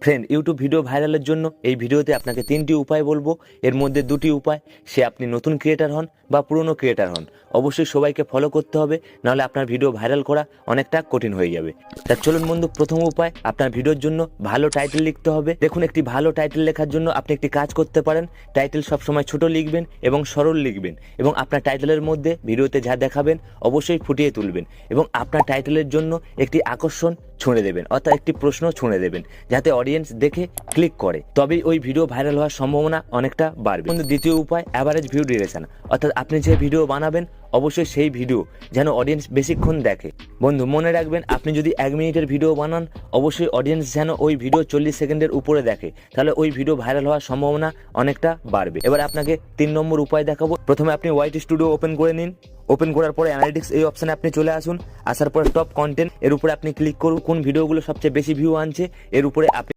Friend, YouTube video ভাইরালের জন্য এই ভিডিওতে আপনাকে 3টি উপায় বলবো। এর মধ্যে 2টি উপায়, সে আপনি নতুন ক্রিয়েটার হন বা পুরনো ক্রিয়েটার হন, অবশ্যই সবাইকে ফলো করতে হবে, নাহলে আপনার ভিডিও ভাইরাল করা অনেকটা কঠিন হয়ে যাবে। তা চলুন বন্ধু, প্রথম উপায়, আপনার ভিডিওর জন্য ভালো টাইটেল লিখতে হবে। দেখুন, একটি ভালো টাইটেল লেখার জন্য আপনি একটি কাজ করতে পারেন। টাইটেল সবসময় ছোট লিখবেন এবং সরল লিখবেন, এবং আপনার টাইটেলের মধ্যে ভিডিওতে যা দেখাবেন অবশ্যই ফুটিয়ে তুলবেন, এবং আপনার টাইটেলের জন্য একটি আকর্ষণ ছুঁড়ে দেবেন, অর্থাৎ একটি প্রশ্ন ছুঁড়ে দেবেন, যাতে অডিয়েন্স দেখে ক্লিক করে, তবেই ওই ভিডিও ভাইরাল হওয়ার সম্ভাবনা অনেকটা বাড়বে। কিন্তু দ্বিতীয় উপায়, অ্যাভারেজ ভিউ ডিউরেশন, অর্থাৎ আপনি যে ভিডিও বানাবেন অবশ্যই সেই ভিডিও যেন অডিয়েন্স বেশিক্ষণ দেখে। বন্ধু মনে রাখবেন, আপনি যদি 1 মিনিটের ভিডিও বানান, অবশ্যই অডিয়েন্স যেন ওই ভিডিও 40 সেকেন্ডের উপরে দেখে, তাহলে ওই ভিডিও ভাইরাল হওয়ার সম্ভাবনা অনেকটা বাড়বে। এবার আপনাকে 3 নম্বর উপায় দেখাবো। প্রথমে আপনি ওয়াইটি স্টুডিও ওপেন করে নিন। ওপেন করার পরে অ্যানালিটিক্স এই অপশানে আপনি চলে আসুন। আসার পরে টপ কন্টেন্ট এর উপরে আপনি ক্লিক করুন। কোন ভিডিওগুলো সবচেয়ে বেশি ভিউ আনছে এর উপরে আপনি